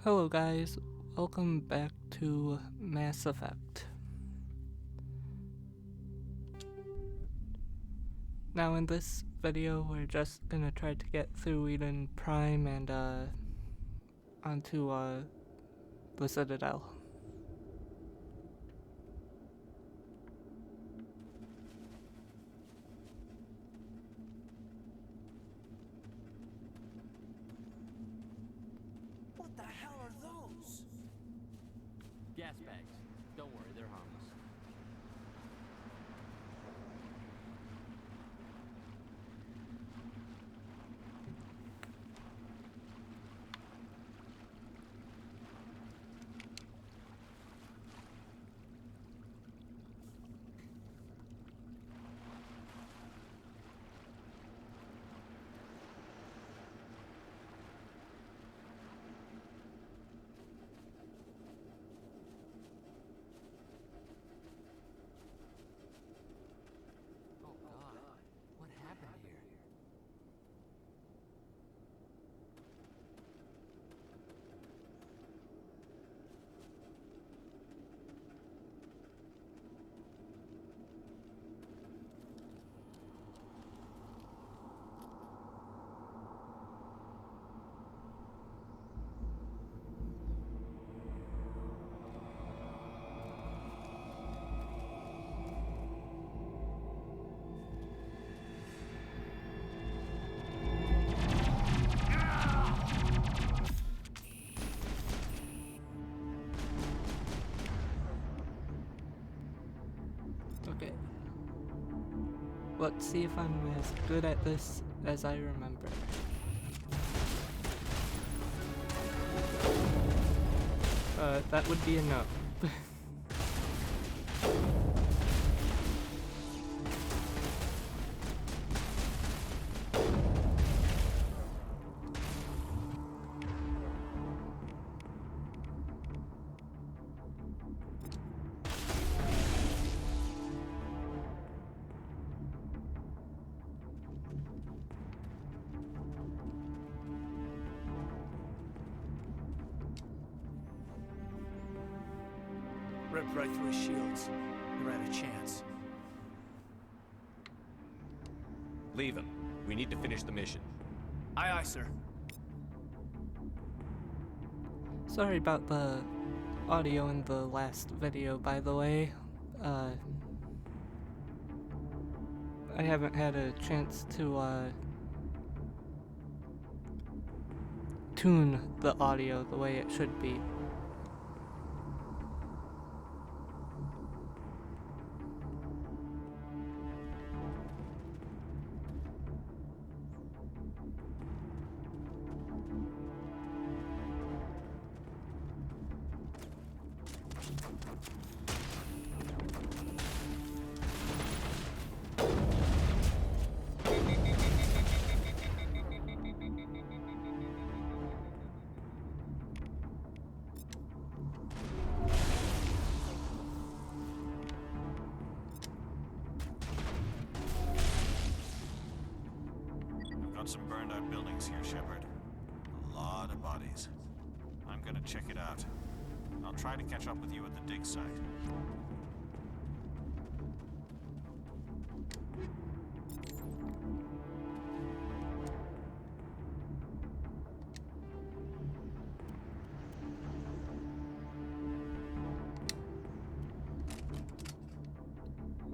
Hello guys, welcome back to Mass Effect. Now in this video we're just gonna try to get through Eden Prime and onto the Citadel. What the hell are those? Gas bags. Don't worry, they're harmless. Oh God, what happened here? Okay. Let's see if I'm as good at this as I remember. That would be a no. Ripped right through his shields. Never had a chance. Leave him. We need to finish the mission. Aye, aye, sir. Sorry about the audio in the last video, by the way. I haven't had a chance to tune the audio the way it should be. Got some burned out buildings here, Shepard. A lot of bodies. I'm gonna check it out. I'll try to catch up with you at the dig site.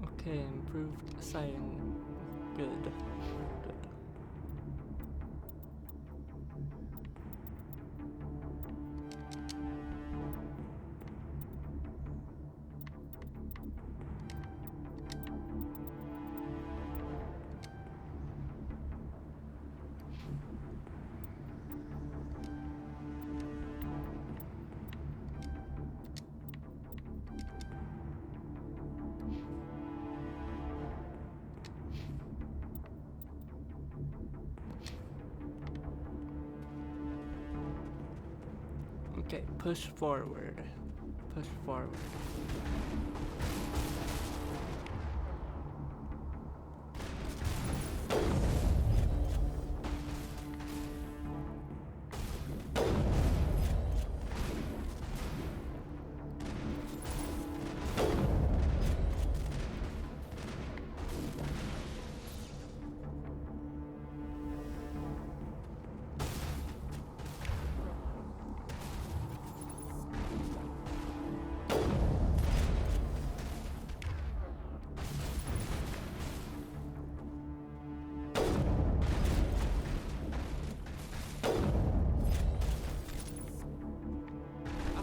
Okay, improved sighting. Good. Good. Okay, push forward. Push forward.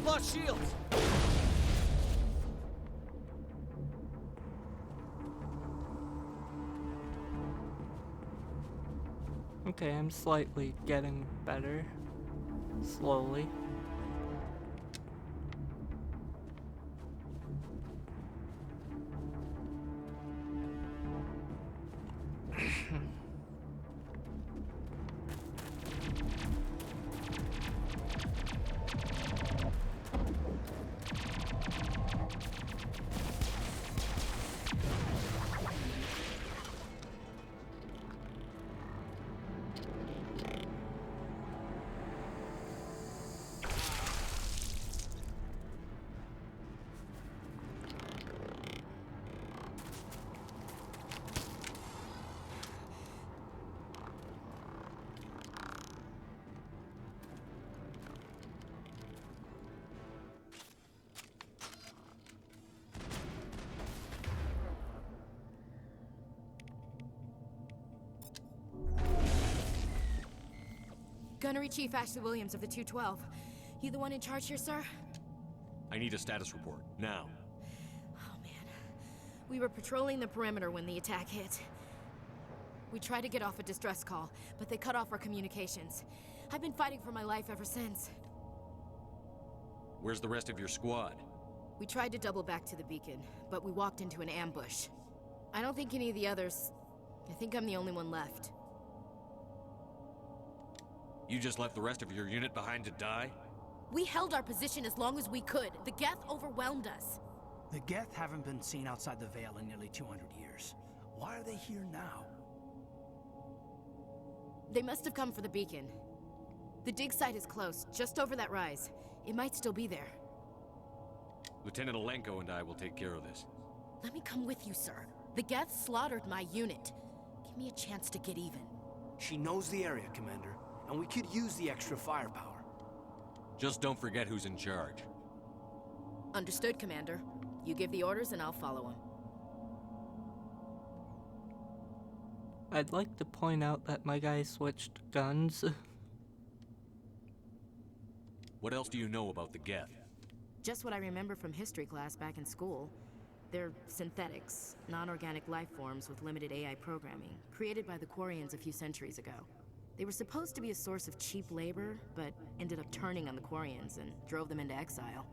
lost shields! Okay, I'm slightly getting better. Slowly. Gunnery Chief Ashley Williams of the 212. You the one in charge here, sir? I need a status report, now. Oh, man. We were patrolling the perimeter when the attack hit. We tried to get off a distress call, but they cut off our communications. I've been fighting for my life ever since. Where's the rest of your squad? We tried to double back to the beacon, but we walked into an ambush. I don't think any of the others... I think I'm the only one left. You just left the rest of your unit behind to die? We held our position as long as we could. The Geth overwhelmed us. The Geth haven't been seen outside the Veil in nearly 200 years. Why are they here now? They must have come for the beacon. The dig site is close, just over that rise. It might still be there. Lieutenant Alenko and I will take care of this. Let me come with you, sir. The Geth slaughtered my unit. Give me a chance to get even. She knows the area, Commander, and we could use the extra firepower. Just don't forget who's in charge. Understood, Commander. You give the orders and I'll follow them. I'd like to point out that my guy switched guns. What else do you know about the Geth? Just what I remember from history class back in school. They're synthetics, non-organic life forms with limited AI programming, created by the Quarians a few centuries ago. They were supposed to be a source of cheap labor, but ended up turning on the Quarians and drove them into exile.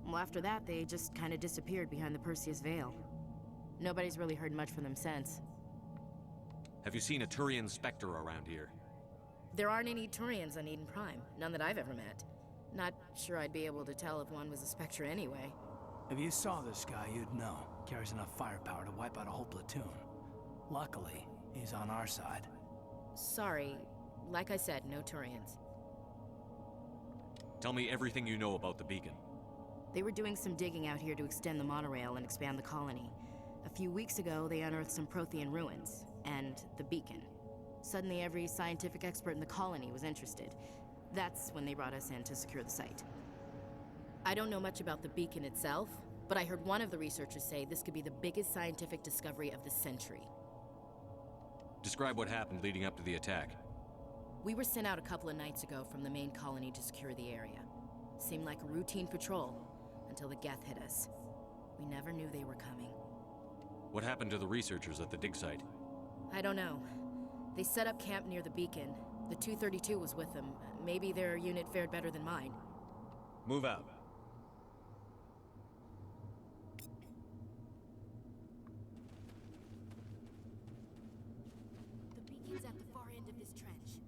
Well, after that, they just kind of disappeared behind the Perseus Veil. Nobody's really heard much from them since. Have you seen a Turian Spectre around here? There aren't any Turians on Eden Prime, none that I've ever met. Not sure I'd be able to tell if one was a Spectre anyway. If you saw this guy, you'd know. Carries enough firepower to wipe out a whole platoon. Luckily, he's on our side. Sorry, like I said, no Turians. Tell me everything you know about the beacon. They were doing some digging out here to extend the monorail and expand the colony. A few weeks ago, they unearthed some Prothean ruins, and the beacon. Suddenly, every scientific expert in the colony was interested. That's when they brought us in to secure the site. I don't know much about the beacon itself, but I heard one of the researchers say this could be the biggest scientific discovery of the century. Describe what happened leading up to the attack. We were sent out a couple of nights ago from the main colony to secure the area. Seemed like a routine patrol, until the Geth hit us. We never knew they were coming. What happened to the researchers at the dig site? I don't know. They set up camp near the beacon. The 232 was with them. Maybe their unit fared better than mine. Move out. The beacon's at the far end of this trench.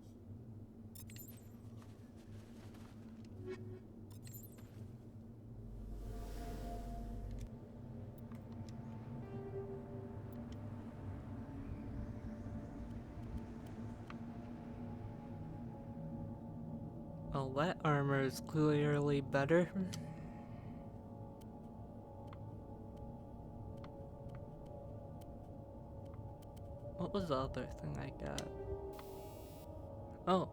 Well, that armor is clearly better. What was the other thing I got? Oh.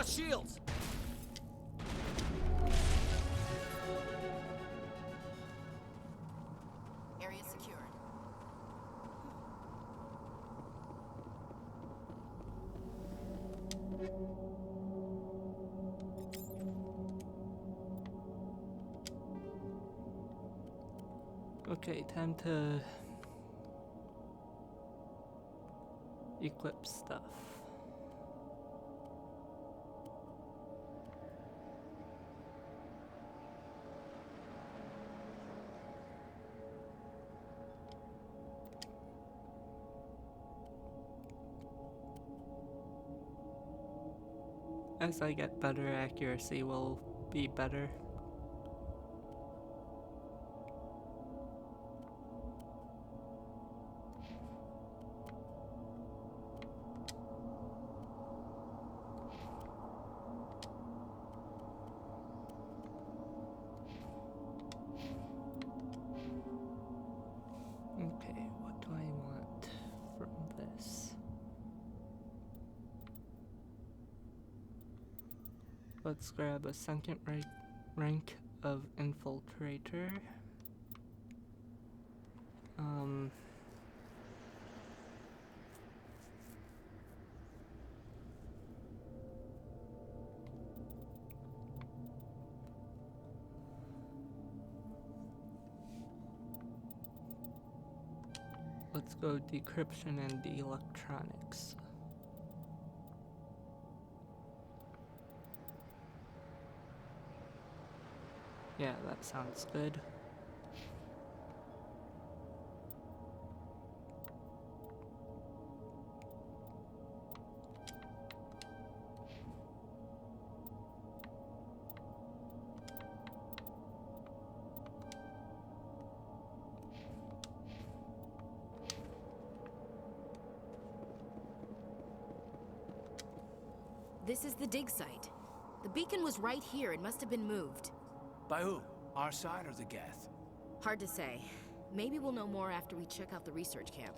lost shields! Area secured. Okay, time to equip stuff. As I get better, accuracy will be better. Okay, what do I want from this? Let's grab a second rank of infiltrator. Let's go decryption and electronics. Yeah, that sounds good. This is the dig site. The beacon was right here. It must have been moved. By who? Our side or the Geth? Hard to say. Maybe we'll know more after we check out the research camp.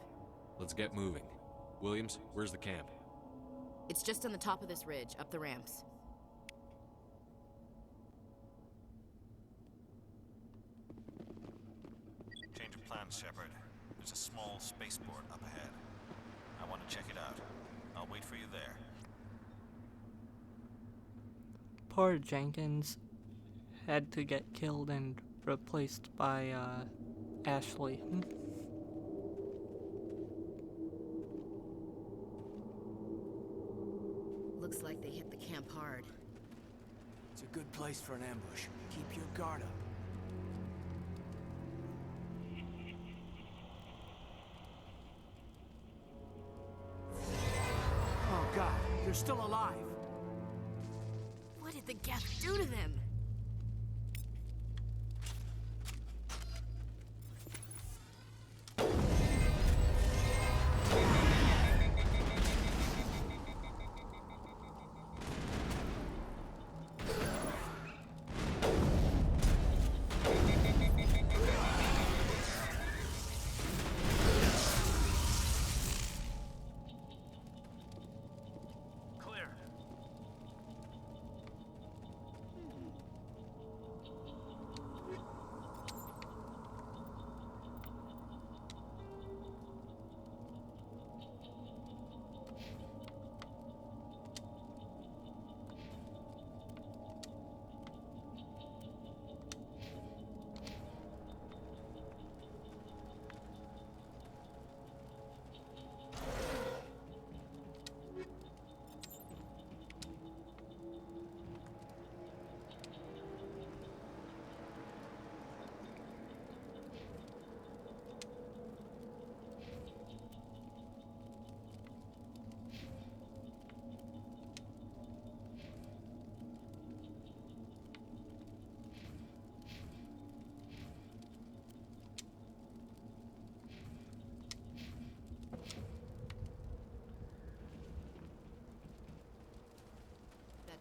Let's get moving. Williams, where's the camp? It's just on the top of this ridge, up the ramps. Change of plans, Shepard. There's a small spaceport up ahead. I want to check it out. I'll wait for you there. Poor Jenkins had to get killed and replaced by Ashley. Looks like they hit the camp hard. It's a good place for an ambush. Keep your guard up. Oh God, they're still alive. What did the Geth do to them?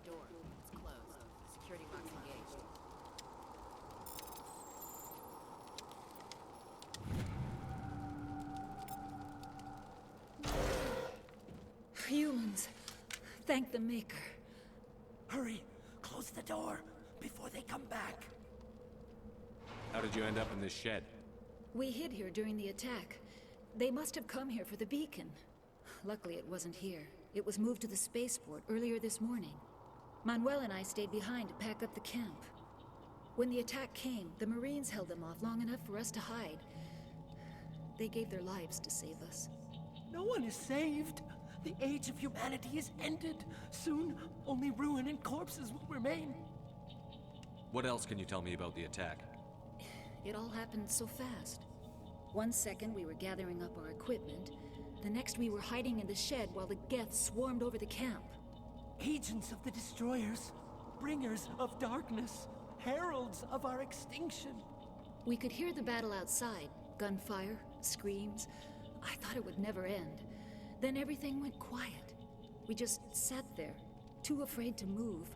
Door. It's closed. Security box engaged. Humans. Thank the Maker. the door before they come back. How did you end up in this shed? We hid here during the attack. They must have come here for the beacon. Luckily, it wasn't here. It was moved to the spaceport earlier this morning. Manuel and I stayed behind to pack up the camp. When the attack came, the Marines held them off long enough for us to hide. They gave their lives to save us. No one is saved. The age of humanity is ended. Soon, only ruin and corpses will remain. What else can you tell me about the attack? It all happened so fast. One second we were gathering up our equipment. The next we were hiding in the shed while the Geth swarmed over the camp. Agents of the Destroyers, bringers of darkness, heralds of our extinction. We could hear the battle outside. Gunfire, screams. I thought it would never end. Then everything went quiet. We just sat there, too afraid to move,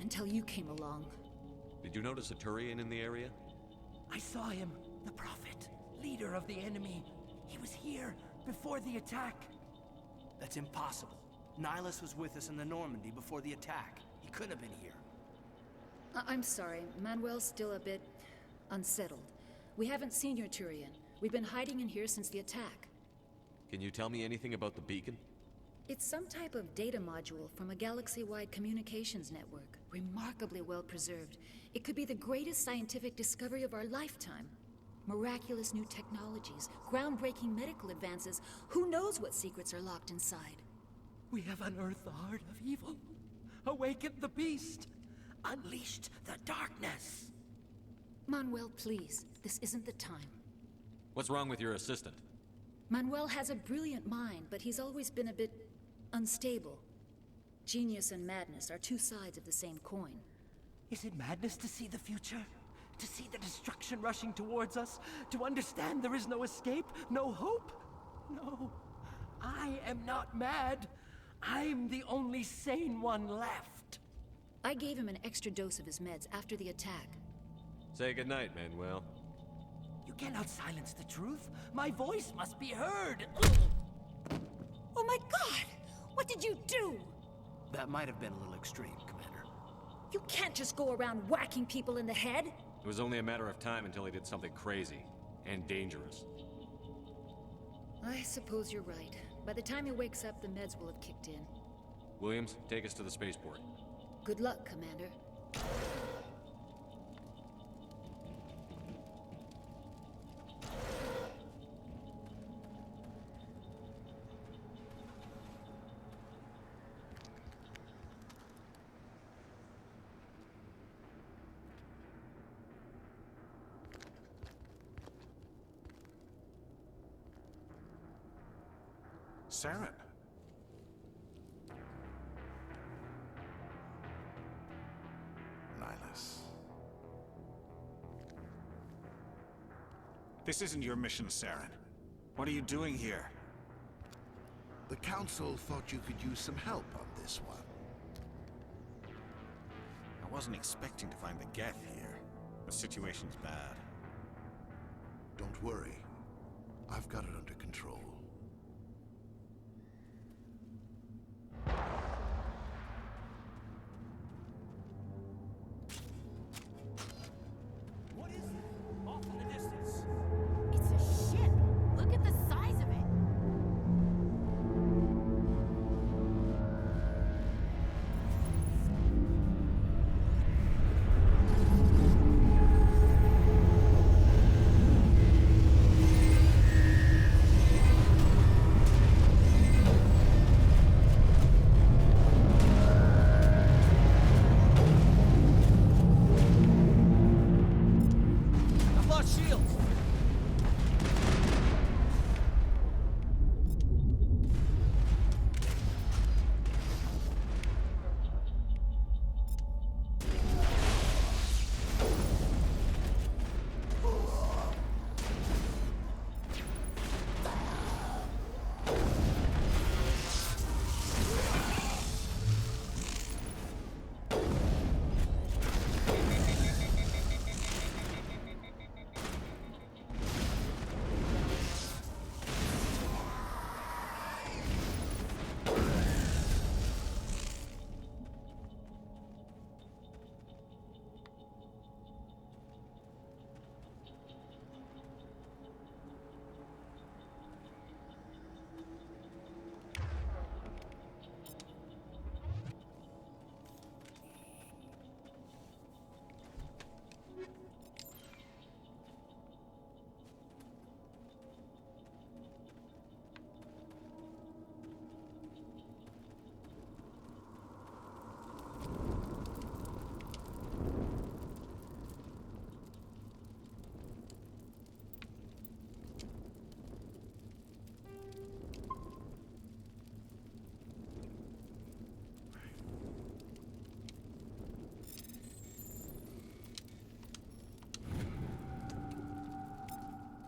until you came along. Did you notice a Turian in the area? I saw him, the Prophet, leader of the enemy. He was here before the attack. That's impossible. Nihilus was with us in the Normandy before the attack. He couldn't have been here. I'm sorry. Manuel's still a bit unsettled. We haven't seen your Turian. We've been hiding in here since the attack. Can you tell me anything about the beacon? It's some type of data module from a galaxy-wide communications network. Remarkably well preserved. It could be the greatest scientific discovery of our lifetime. Miraculous new technologies, groundbreaking medical advances. Who knows what secrets are locked inside? We have unearthed the heart of evil, awakened the beast, unleashed the darkness. Manuel, please. This isn't the time. What's wrong with your assistant? Manuel has a brilliant mind, but he's always been a bit unstable. Genius and madness are two sides of the same coin. Is it madness to see the future? To see the destruction rushing towards us? To understand there is no escape, no hope? No, I am not mad. I'm the only sane one left. I gave him an extra dose of his meds after the attack. Say goodnight, Manuel. You cannot silence the truth. My voice must be heard. Oh my God! What did you do? That might have been a little extreme, Commander. You can't just go around whacking people in the head. It was only a matter of time until he did something crazy and dangerous. I suppose you're right. By the time he wakes up, the meds will have kicked in. Williams, take us to the spaceport. Good luck, Commander. Saren. Nihilus. This isn't your mission, Saren. What are you doing here? The Council thought you could use some help on this one. I wasn't expecting to find the Geth here. The situation's bad. Don't worry. I've got it under control. What is it? Off in the distance. It's a ship. Look at the size of it. I've lost shields.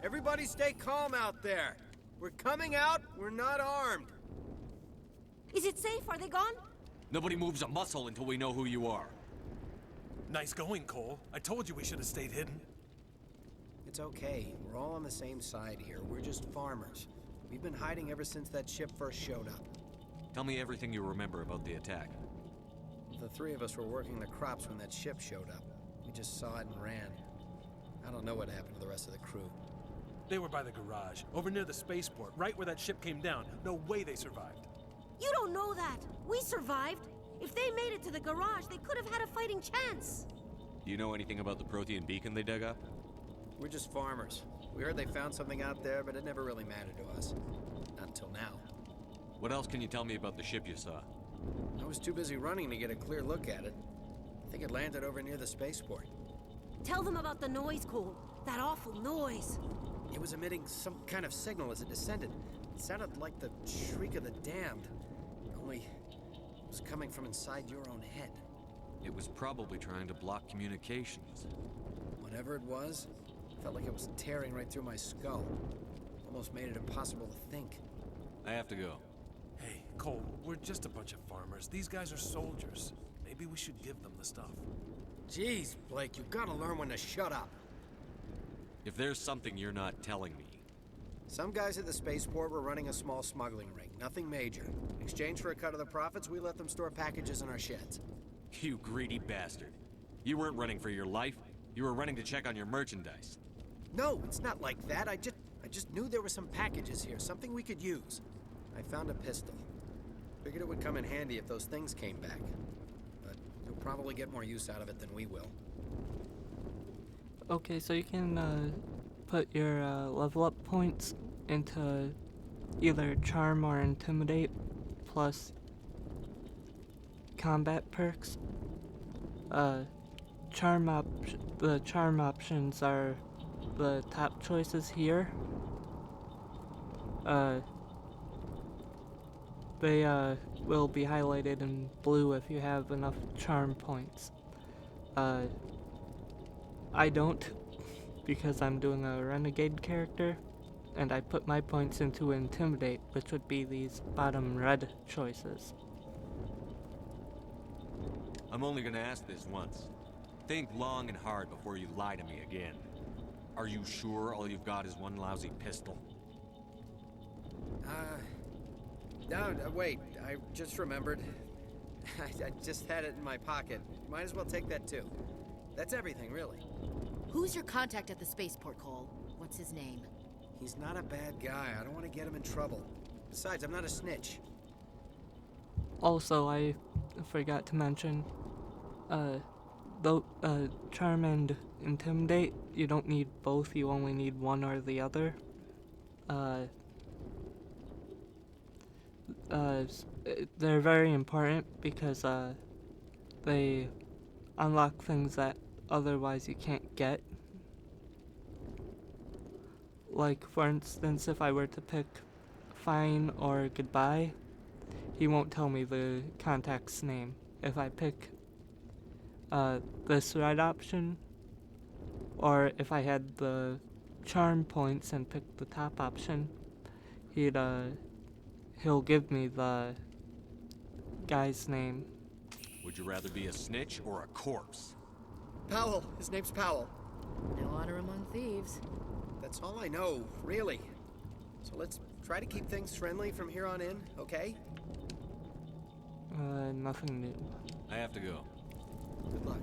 Everybody stay calm out there. We're coming out, we're not armed. Is it safe? Are they gone? Nobody moves a muscle until we know who you are. Nice going, Cole. I told you we should have stayed hidden. It's okay. We're all on the same side here. We're just farmers. We've been hiding ever since that ship first showed up. Tell me everything you remember about the attack. The three of us were working the crops when that ship showed up. We just saw it and ran. I don't know what happened to the rest of the crew. They were by the garage, over near the spaceport, right where that ship came down. No way they survived. You don't know that. We survived. If they made it to the garage, they could have had a fighting chance. Do you know anything about the Prothean beacon they dug up? We're just farmers. We heard they found something out there, but it never really mattered to us. Not until now. What else can you tell me about the ship you saw? I was too busy running to get a clear look at it. I think it landed over near the spaceport. Tell them about the noise, Cole. That awful noise. It was emitting some kind of signal as it descended. It sounded like the shriek of the damned. Only it was coming from inside your own head. It was probably trying to block communications. Whatever it was, felt like it was tearing right through my skull. Almost made it impossible to think. I have to go. Hey, Cole, we're just a bunch of farmers. These guys are soldiers. Maybe we should give them the stuff. Jeez, Blake, you gotta learn when to shut up. If there's something you're not telling me... Some guys at the spaceport were running a small smuggling ring. Nothing major. In exchange for a cut of the profits, we let them store packages in our sheds. You greedy bastard. You weren't running for your life. You were running to check on your merchandise. No, it's not like that. I just knew there were some packages here, something we could use. I found a pistol. Figured it would come in handy if those things came back. But you'll probably get more use out of it than we will. Okay, so you can put your level up points into either Charm or Intimidate, plus combat perks. The charm options are the top choices here. They will be highlighted in blue if you have enough charm points. I don't, because I'm doing a renegade character, and I put my points into Intimidate, which would be these bottom red choices. I'm only gonna ask this once. Think long and hard before you lie to me again. Are you sure all you've got is one lousy pistol? No, wait, I just remembered. I just had it in my pocket. Might as well take that too. That's everything, really. Who's your contact at the spaceport, Cole? What's his name? He's not a bad guy. I don't want to get him in trouble. Besides, I'm not a snitch. Also, I forgot to mention, though, Charm and Intimidate, you don't need both, you only need one or the other. They're very important because, they unlock things that otherwise you can't get. Like, for instance, if I were to pick Fine or Goodbye, he won't tell me the contact's name. If I pick this red option, or if I had the charm points and picked the top option, he'll give me the guy's name. Would you rather be a snitch or a corpse? Powell. His name's Powell. No honor among thieves. That's all I know, really. So let's try to keep things friendly from here on in, okay? Nothing new. I have to go. Good luck.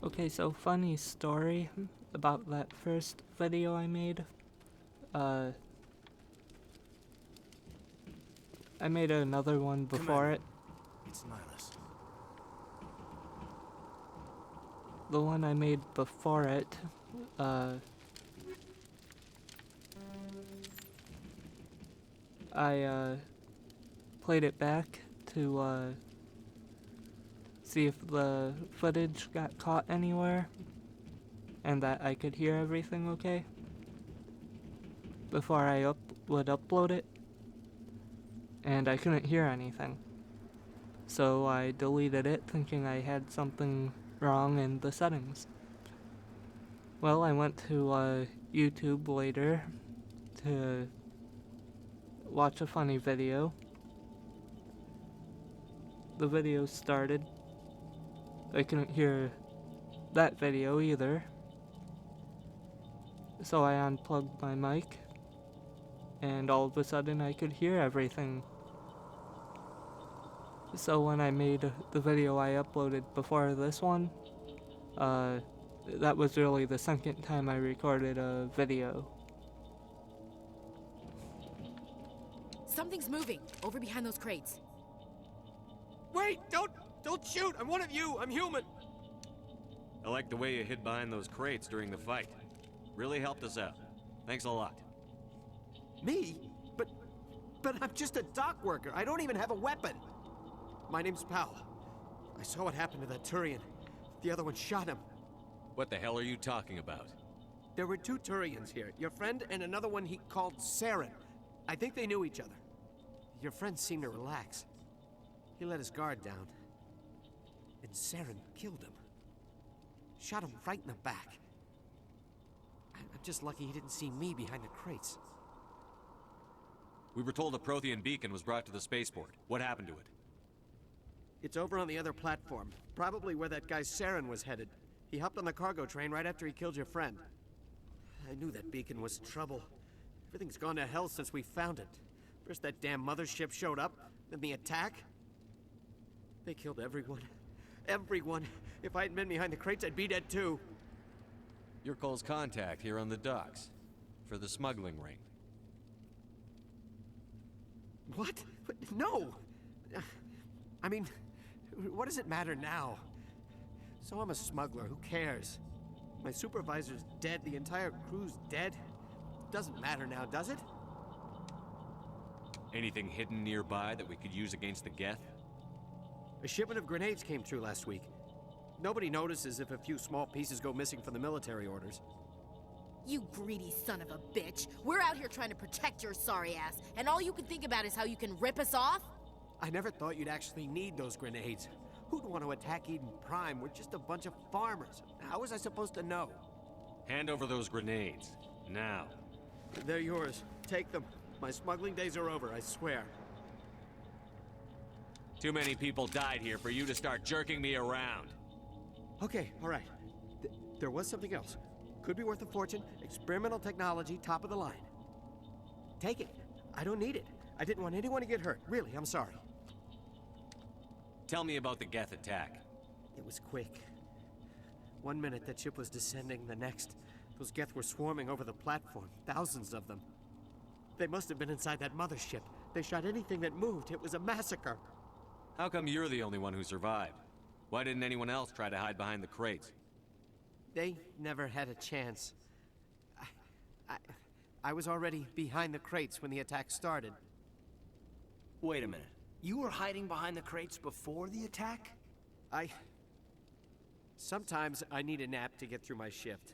Okay, so funny story about that first video I made. I made another one before it. It's Nihilus. The one I made before it, I played it back to see if the footage got caught anywhere and that I could hear everything okay before I would upload it, and I couldn't hear anything. So I deleted it thinking I had something wrong in the settings. Well, I went to YouTube later to watch a funny video. The video started. I couldn't hear that video either. So I unplugged my mic, and all of a sudden I could hear everything. So when I made the video I uploaded before this one, that was really the second time I recorded a video. Something's moving over behind those crates. Wait! Don't shoot! I'm one of you! I'm human! I like the way you hid behind those crates during the fight. Really helped us out. Thanks a lot. Me? But I'm just a dock worker. I don't even have a weapon. My name's Powell. I saw what happened to that Turian. The other one shot him. What the hell are you talking about? There were two Turians here. Your friend and another one he called Saren. I think they knew each other. Your friend seemed to relax. He let his guard down. And Saren killed him. Shot him right in the back. I'm just lucky he didn't see me behind the crates. We were told a Prothean beacon was brought to the spaceport. What happened to it? It's over on the other platform. Probably where that guy Saren was headed. He hopped on the cargo train right after he killed your friend. I knew that beacon was trouble. Everything's gone to hell since we found it. First that damn mothership showed up, then the attack. They killed everyone. Everyone. If I hadn't been behind the crates, I'd be dead too. You're Cole's contact here on the docks. For the smuggling ring. What? No! I mean, what does it matter now? So I'm a smuggler, who cares? My supervisor's dead, the entire crew's dead. Doesn't matter now, does it? Anything hidden nearby that we could use against the Geth? A shipment of grenades came through last week. Nobody notices if a few small pieces go missing from the military orders. You greedy son of a bitch. We're out here trying to protect your sorry ass, and all you can think about is how you can rip us off? I never thought you'd actually need those grenades. Who'd want to attack Eden Prime? We're just a bunch of farmers. How was I supposed to know? Hand over those grenades. Now. They're yours. Take them. My smuggling days are over, I swear. Too many people died here for you to start jerking me around. Okay, all right. There was something else. Could be worth a fortune. Experimental technology, top of the line. Take it. I don't need it. I didn't want anyone to get hurt. Really, I'm sorry. Tell me about the Geth attack. It was quick. 1 minute that ship was descending, the next, those Geth were swarming over the platform. Thousands of them. They must have been inside that mothership. They shot anything that moved. It was a massacre. How come you're the only one who survived? Why didn't anyone else try to hide behind the crates? They never had a chance. I was already behind the crates when the attack started. Wait a minute. You were hiding behind the crates before the attack? Sometimes I need a nap to get through my shift.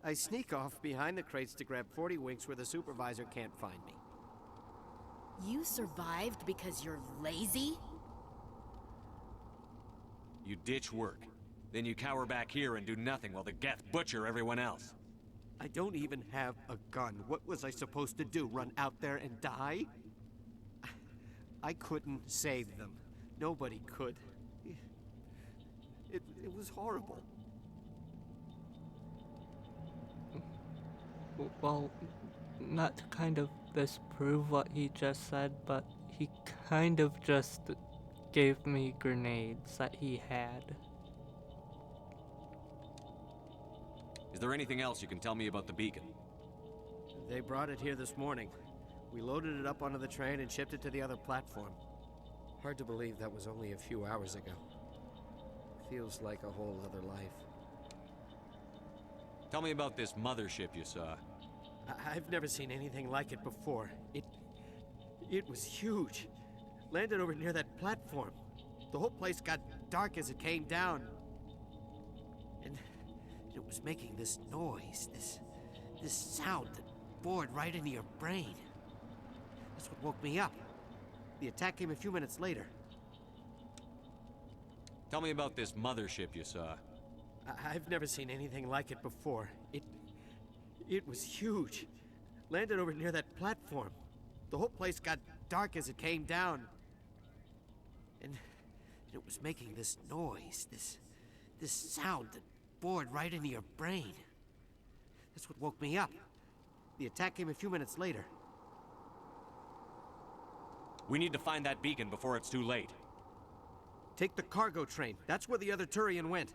I sneak off behind the crates to grab 40 winks where the supervisor can't find me. You survived because you're lazy? You ditch work. Then you cower back here and do nothing while the Geth butcher everyone else. I don't even have a gun. What was I supposed to do? Run out there and die? I couldn't save them. Nobody could. It was horrible. Well, not to kind of disprove what he just said, but he kind of just gave me grenades that he had. Is there anything else you can tell me about the beacon? They brought it here this morning. We loaded it up onto the train and shipped it to the other platform. Hard to believe that was only a few hours ago. Feels like a whole other life. Tell me about this mothership you saw. I've never seen anything like it before. It was huge. Landed over near that platform. The whole place got dark as it came down. And it was making this noise, this sound that bored right into your brain. That's what woke me up. The attack came a few minutes later. Tell me about this mothership you saw. I've never seen anything like it before. It was huge. Landed over near that platform. The whole place got dark as it came down. And it was making this noise, this sound that bored right into your brain. That's what woke me up. The attack came a few minutes later. We need to find that beacon before it's too late. Take the cargo train. That's where the other Turian went.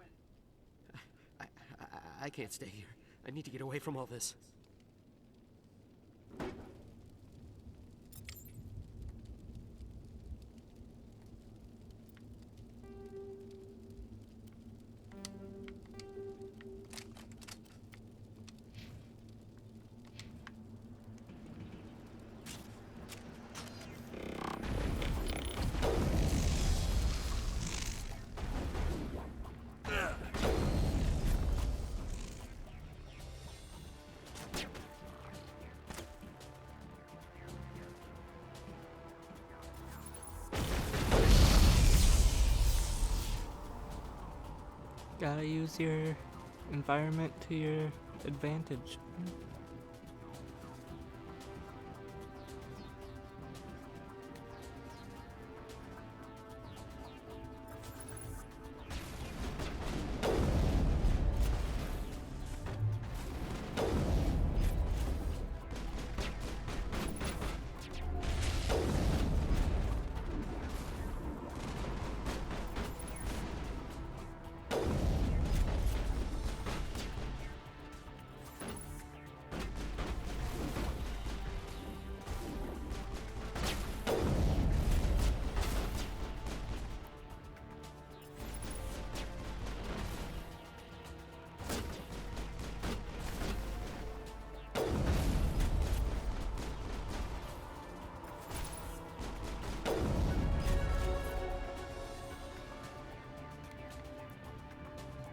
I can't stay here. I need to get away from all this. Gotta use your environment to your advantage.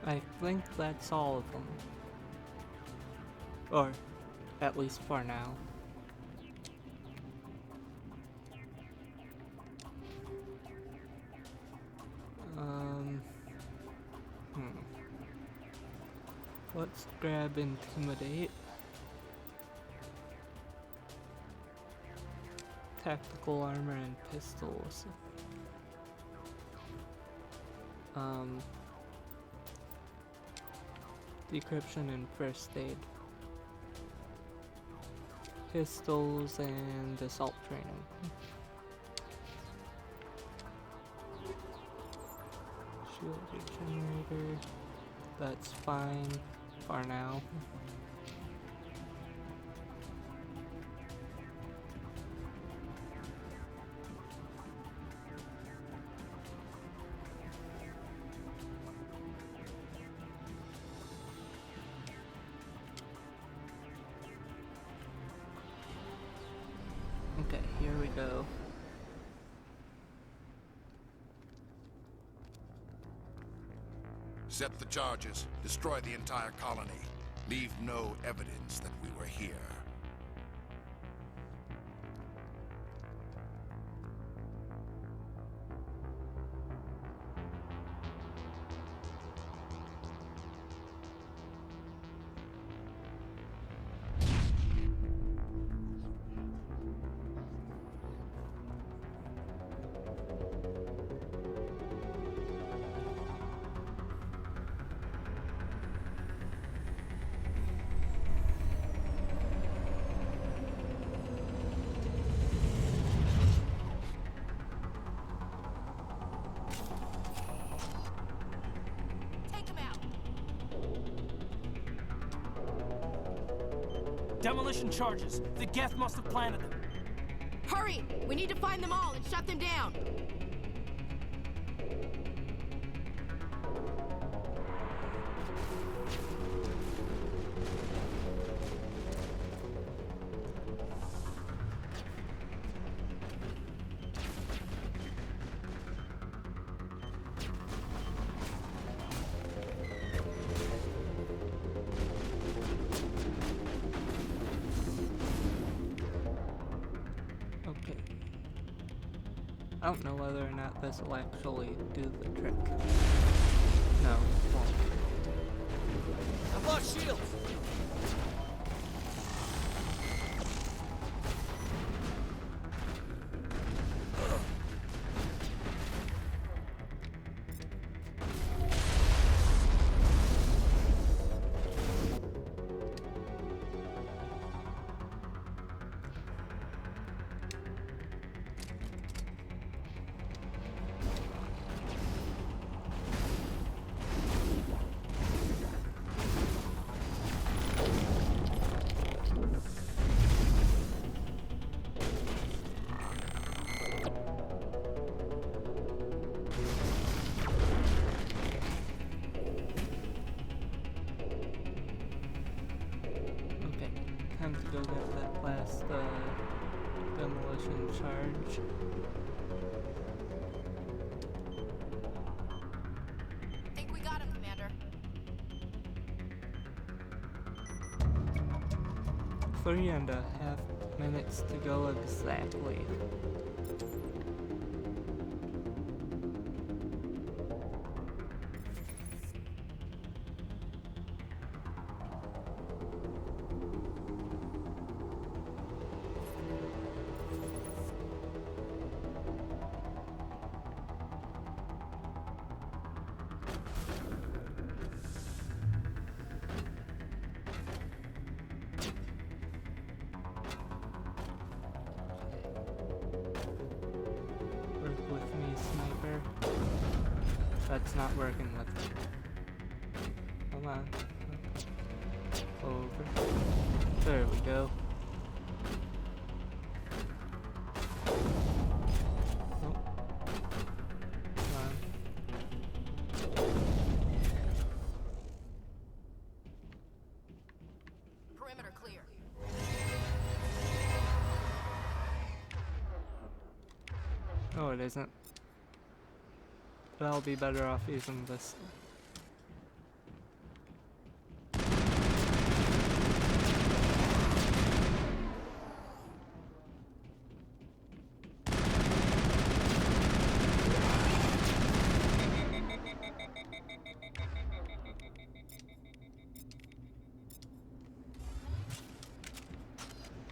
I think that's all of them. Or, at least for now. Let's grab Intimidate. Tactical armor and pistols. Decryption and first aid. Pistols and assault training. Shield regenerator. That's fine for now. Okay, here we go. Set the charges. Destroy the entire colony. Leave no evidence that we were here. Demolition charges. The Geth must have planted them. Hurry! We need to find them all and shut them down! Okay. I don't know whether or not this will actually do the trick. No, it won't. I've lost shields! Time to go get that last demolition charge. Think we got him, Commander. 3.5 minutes to go exactly. That's not working with me. Come on. Over. There we go. Oh. Come on. Perimeter clear. No, it isn't. But I'll be better off using this.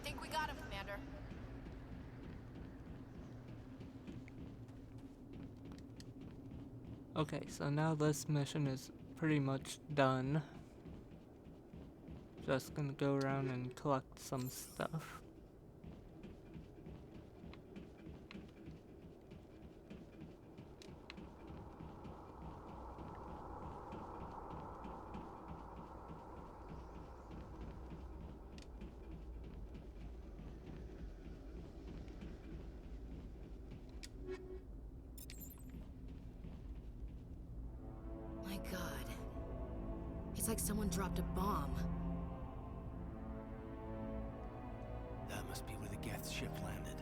Think we got him, Commander. Okay, so now this mission is pretty much done. Just gonna go around and collect some stuff. My God. It's like someone dropped a bomb. That must be where the Geth ship landed.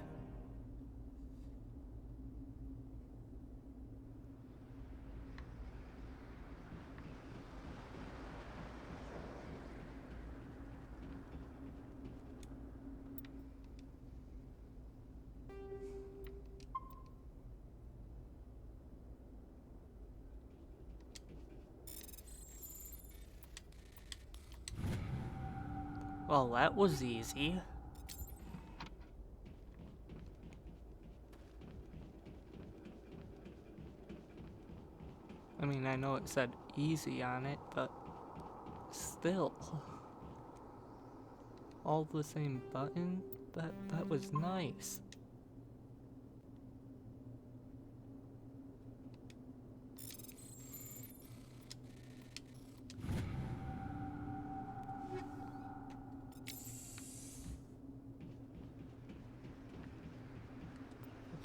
Well, that was easy. I mean, I know it said easy on it, but still. All the same button? That was nice.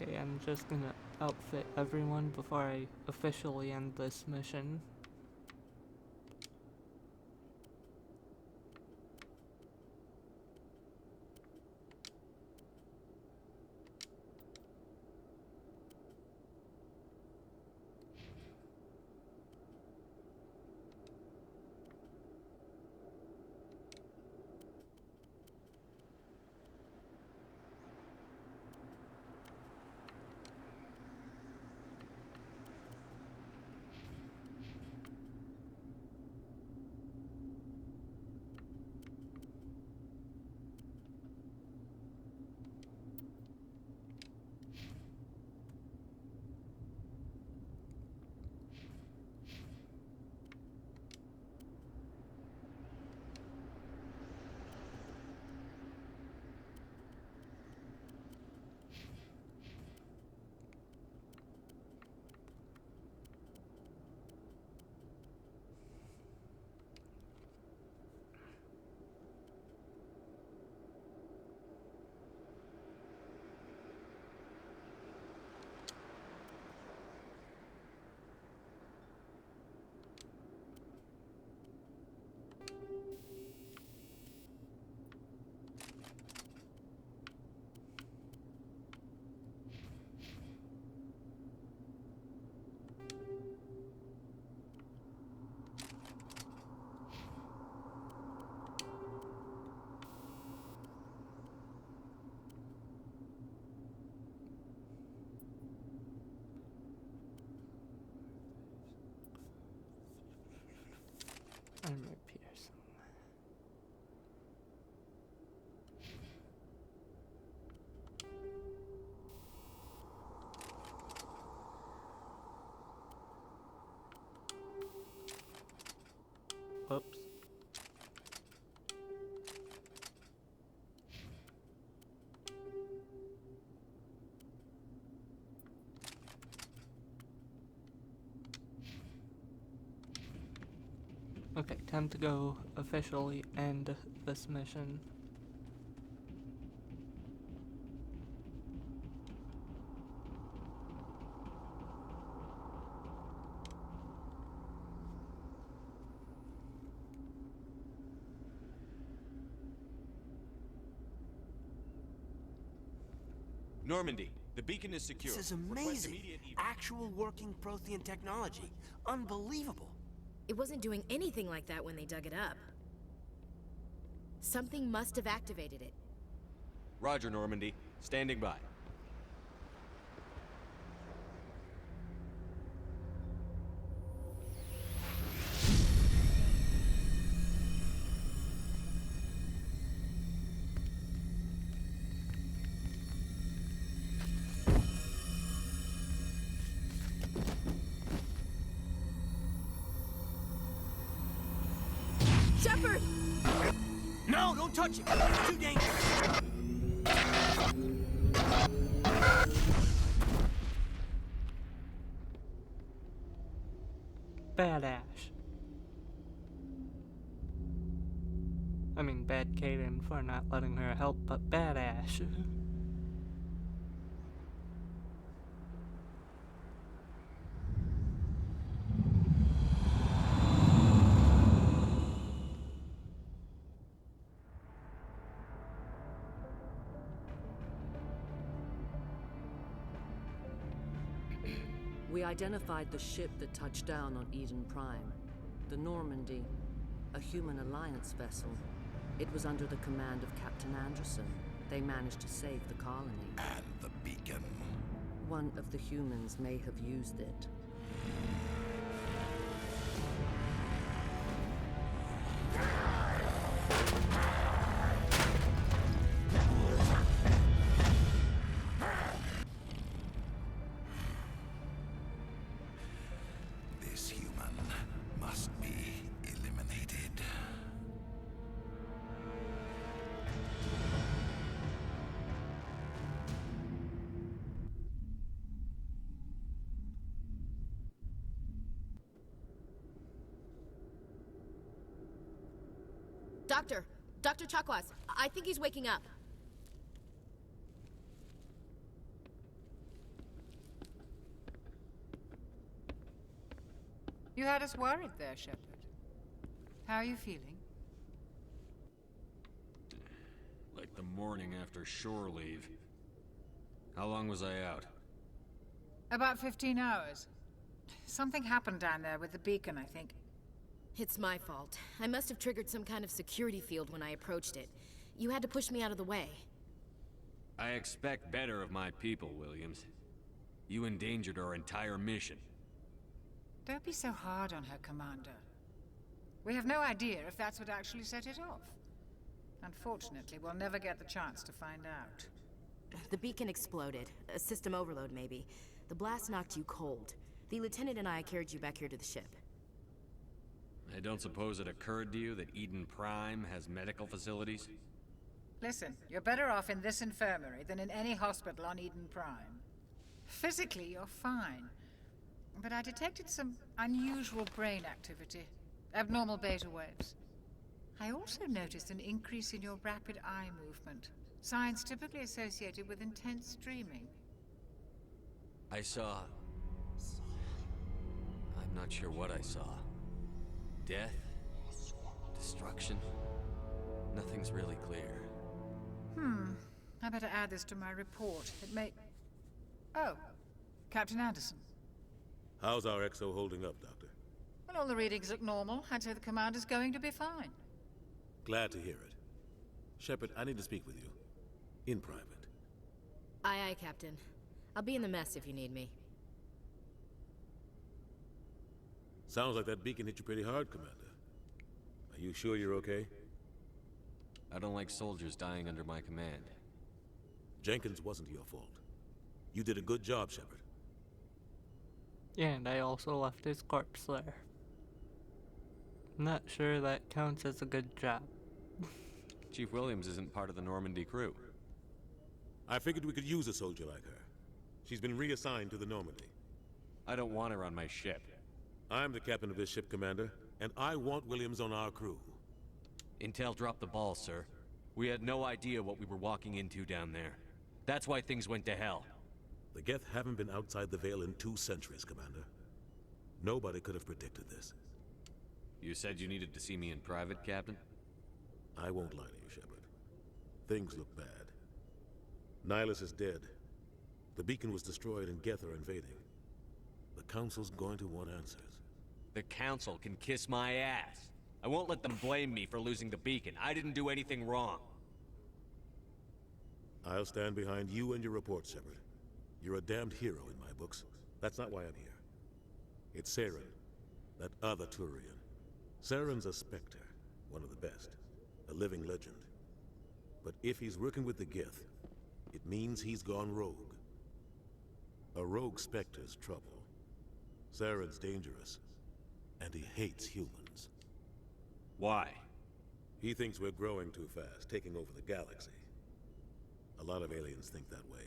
Okay, I'm just gonna outfit everyone before I officially end this mission. I'm right here somewhere. Whoops. Okay, time to go officially end this mission. Normandy, the beacon is secure. This is Request amazing. immediate Actual working Prothean technology. Unbelievable. It wasn't doing anything like that when they dug it up. Something must have activated it. Roger, Normandy. Standing by. Shepard! No, don't touch it. It's too dangerous. Bad Ash. I mean, bad Kaden for not letting her help, but bad Ash. We identified the ship that touched down on Eden Prime. The Normandy, a human alliance vessel. It was under the command of Captain Anderson. They managed to save the colony. And the beacon. One of the humans may have used it. This human must be eliminated. Dr. Chakwas, I think he's waking up. You had us worried there, Shepard. How are you feeling? Like the morning after shore leave. How long was I out? About 15 hours. Something happened down there with the beacon, I think. It's my fault. I must have triggered some kind of security field when I approached it. You had to push me out of the way. I expect better of my people, Williams. You endangered our entire mission. Don't be so hard on her, Commander. We have no idea if that's what actually set it off. Unfortunately, we'll never get the chance to find out. The beacon exploded. A system overload, maybe. The blast knocked you cold. The lieutenant and I carried you back here to the ship. I don't suppose it occurred to you that Eden Prime has medical facilities? Listen, you're better off in this infirmary than in any hospital on Eden Prime. Physically, you're fine. But I detected some unusual brain activity. Abnormal beta waves. I also noticed an increase in your rapid eye movement. Signs typically associated with intense dreaming. I saw... I'm not sure what I saw. Death? Destruction? Nothing's really clear. I better add this to my report. It may... Oh, Captain Anderson. How's our XO holding up, Doctor? Well, all the readings look normal. I'd say the commander's going to be fine. Glad to hear it. Shepard, I need to speak with you. In private. Aye, aye, Captain. I'll be in the mess if you need me. Sounds like that beacon hit you pretty hard, Commander. Are you sure you're okay? I don't like soldiers dying under my command. Jenkins wasn't your fault. You did a good job, Shepard. And I also left his corpse there. Not sure that counts as a good job. Chief Williams isn't part of the Normandy crew. I figured we could use a soldier like her. She's been reassigned to the Normandy. I don't want her on my ship. I'm the captain of this ship, Commander, and I want Williams on our crew. Intel dropped the ball, sir. We had no idea what we were walking into down there. That's why things went to hell. The Geth haven't been outside the Veil in 2 centuries, Commander. Nobody could have predicted this. You said you needed to see me in private, Captain? I won't lie to you, Shepard. Things look bad. Nihilus is dead. The beacon was destroyed and Geth are invading. The Council's going to want answers. The Council can kiss my ass. I won't let them blame me for losing the beacon. I didn't do anything wrong. I'll stand behind you and your report, Shepard. You're a damned hero in my books. That's not why I'm here. It's Saren, that other Turian. Saren's a Spectre, one of the best. A living legend. But if he's working with the Geth, it means he's gone rogue. A rogue Spectre's trouble. Saren's dangerous, and he hates humans. Why? He thinks we're growing too fast, taking over the galaxy. A lot of aliens think that way.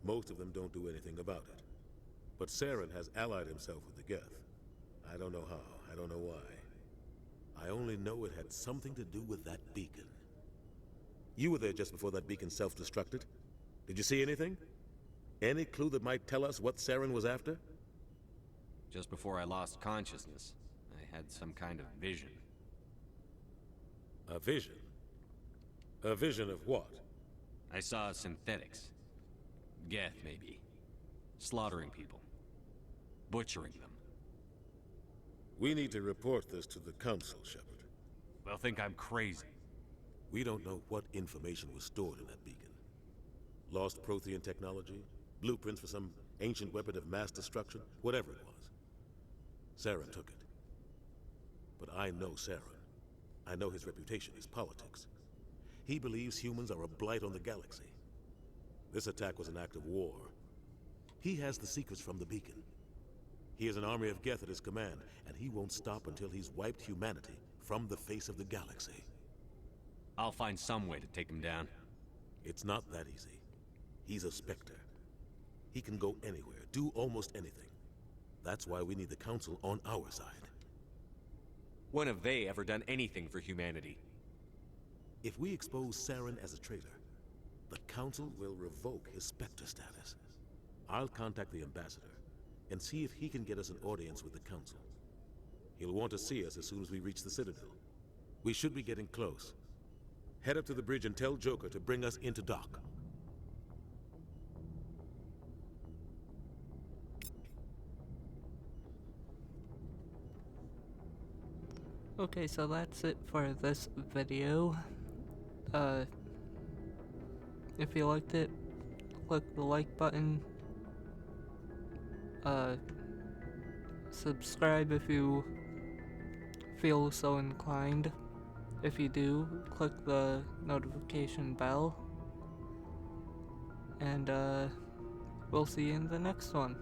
Most of them don't do anything about it. But Saren has allied himself with the Geth. I don't know how, I don't know why. I only know it had something to do with that beacon. You were there just before that beacon self-destructed. Did you see anything? Any clue that might tell us what Saren was after? Just before I lost consciousness, I had some kind of vision. A vision? A vision of what? I saw synthetics. Geth, maybe. Slaughtering people. Butchering them. We need to report this to the Council, Shepard. They'll think I'm crazy. We don't know what information was stored in that beacon. Lost Prothean technology? Blueprints for some ancient weapon of mass destruction? Whatever it was. Saren took it. But I know Saren. I know his reputation, his politics. He believes humans are a blight on the galaxy. This attack was an act of war. He has the secrets from the beacon. He has an army of Geth at his command, and he won't stop until he's wiped humanity from the face of the galaxy. I'll find some way to take him down. It's not that easy. He's a Spectre. He can go anywhere, do almost anything. That's why we need the Council on our side. When have they ever done anything for humanity? If we expose Saren as a traitor, the Council will revoke his Spectre status. I'll contact the Ambassador and see if he can get us an audience with the Council. He'll want to see us as soon as we reach the Citadel. We should be getting close. Head up to the bridge and tell Joker to bring us into dock. Okay, so that's it for this video. If you liked it, click the like button. Subscribe if you feel so inclined. If you do, click the notification bell. And we'll see you in the next one.